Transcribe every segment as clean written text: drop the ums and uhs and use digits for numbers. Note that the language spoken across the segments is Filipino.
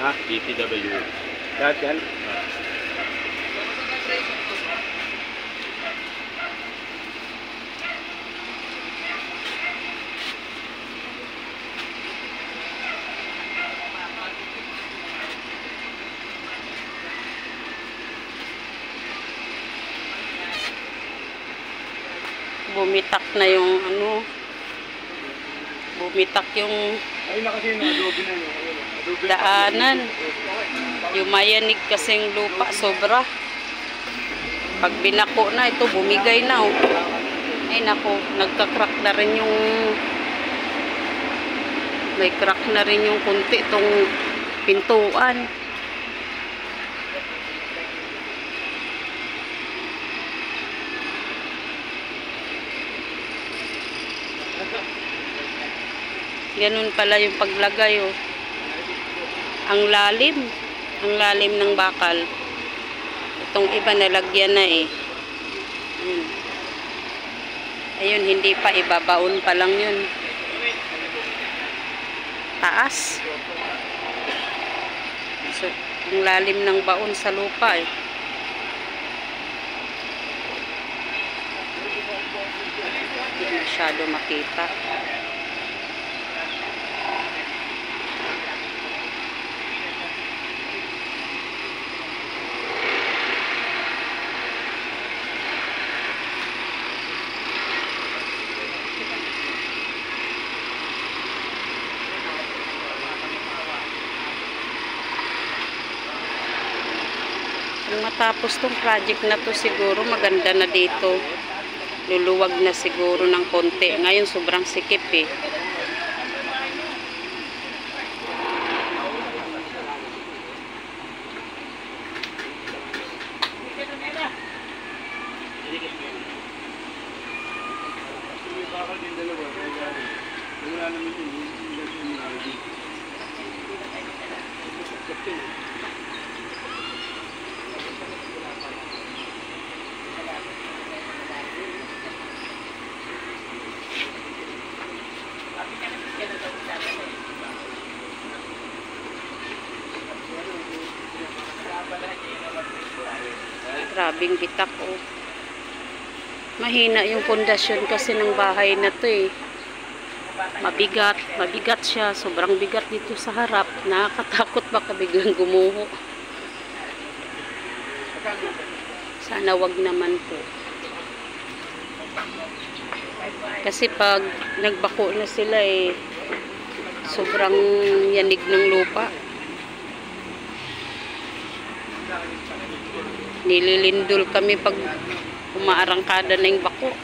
Ha? DPW. Lahat yan? Bumitak na yung ano. Bumitak yung Ayun na kasi yung adobe na yun. daanan. Yung mayanig kasing lupa, sobra. Pag binako na, ito bumigay na. Oh. Ay nako, nagka-crack na rin yung may crack na rin yung kunti itong pintuan. Ganun pala yung paglagay, oh. Ang lalim ng bakal. Itong iba nalagyan na eh. Ayun, hindi pa, ibabaon pa lang yun. Taas. So, ang lalim ng baon sa lupa eh. Hindi masyado makita. Kung matapos tong project na to siguro maganda na dito. Luluwag na siguro ng konti. Ngayon sobrang sikip eh. Grabing bitak oh. Mahina yung pundasyon kasi ng bahay na to eh. Mabigat siya. Sobrang bigat dito sa harap. Nakakatakot baka biglang gumuho. Sana wag naman po. Kasi pag nagbako na sila eh, sobrang yanig ng lupa. Nililindol kami pag umaarangkada na yung bako.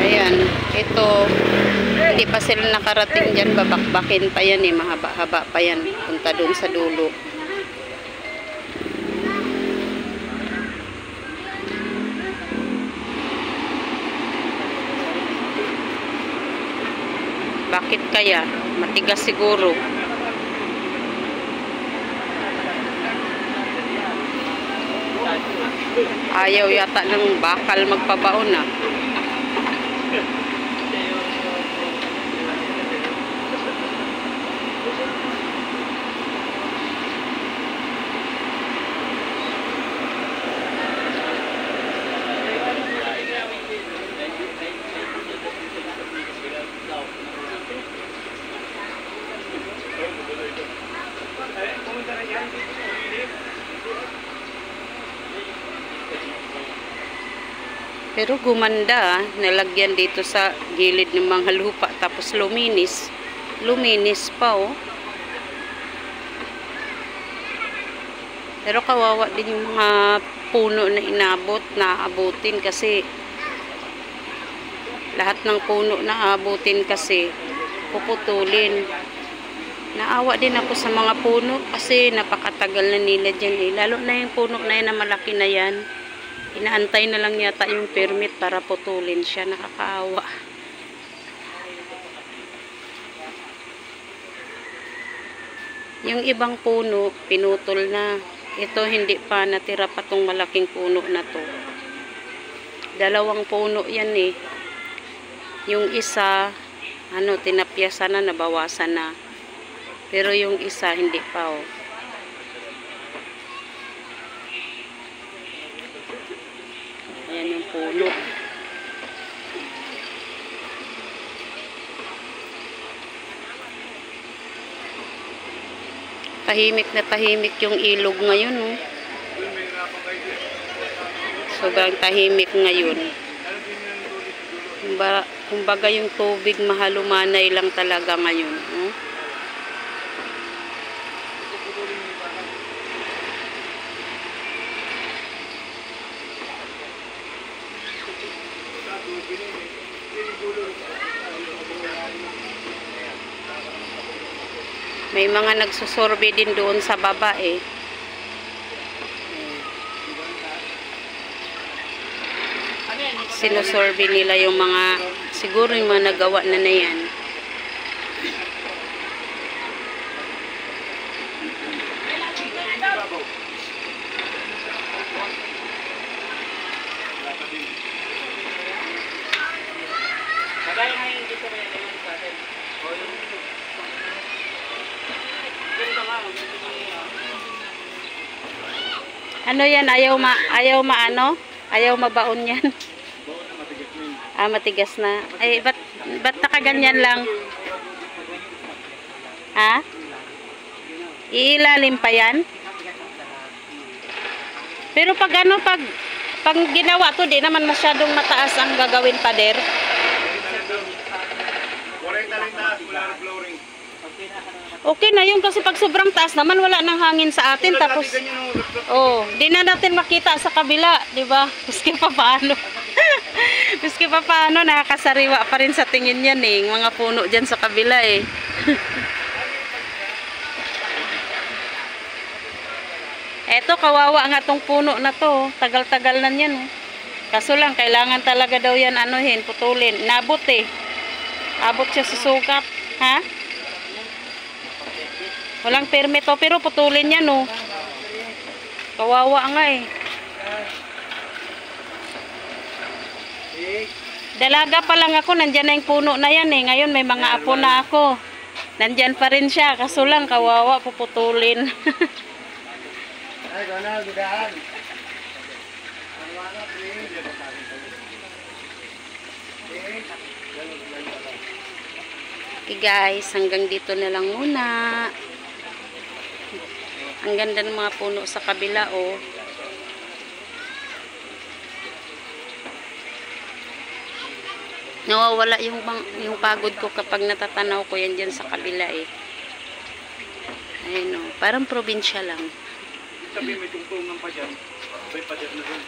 Ayan, ito hindi pa sila nakarating dyan, babakbakin pa yan eh, mahaba-haba pa yan punta doon sa dulo. Bakit kaya? Matigas siguro. Ayaw yata ng bakal magpabaon ah. Pero gumanda, nalagyan dito sa gilid ng mga lupa, tapos luminis. Luminis pa oh. Pero kawawa din yung mga puno na inabot, naaabutin kasi lahat ng puno na aabutin kasi puputulin. Naawa din ako sa mga puno kasi napakatagal na nila dyan eh. Lalo na yung puno na yan na malaki na yan. Inaantay na lang yata yung permit para putulin siya. Nakakaawa. Yung ibang puno, pinutol na. Ito hindi pa natira pa tong malaking puno na to. Dalawang puno yan eh. Yung isa, tinapyasan na, nabawasan na. Pero yung isa, hindi pa oh. Ayan yung puno. Tahimik na tahimik yung ilog ngayon, oh. Sobrang tahimik ngayon. Kumbaga yung tubig mahalumanay lang talaga ngayon, oh. May mga nagsusorbe din doon sa baba eh. Sinusorbe nila yung mga, siguro yung mga nagawa na yan. Ano yan? Ayaw mabaon yan. Matigas na. Ay, ba't nakaganyan lang? Ha? Iilalim pa yan? Pero pag ginawa to, di naman masyadong mataas ang gagawin pader. Okay na yun kasi pag sobrang taas naman wala nang hangin sa atin tapos di na natin makita sa kabila, di ba? Miski pa paano. Miski pa paano nakakasariwa pa rin sa tingin yan eh, mga puno diyan sa kabila eh. Eto kawawa nga tong puno na to, tagal-tagal na yan. Kaso lang kailangan talaga daw yan putulin. Nabot eh. Abot siya sa sukat, ha? Walang permit to, pero putulin yan, oh. Kawawa nga eh. Dalaga pa lang ako, nandyan na yung puno na yan eh. Ngayon may mga apo na ako. Nandyan pa rin siya, kaso lang kawawa, puputulin. Okay guys, hanggang dito na lang muna. Ang ganda ng mga puno sa kabila, oh. Nawawala yung pagod ko kapag natatanaw ko yan dyan sa kabila, eh. Ayun, oh. Parang probinsya lang. Sabi may tungtungan pa dyan. May pader na dun.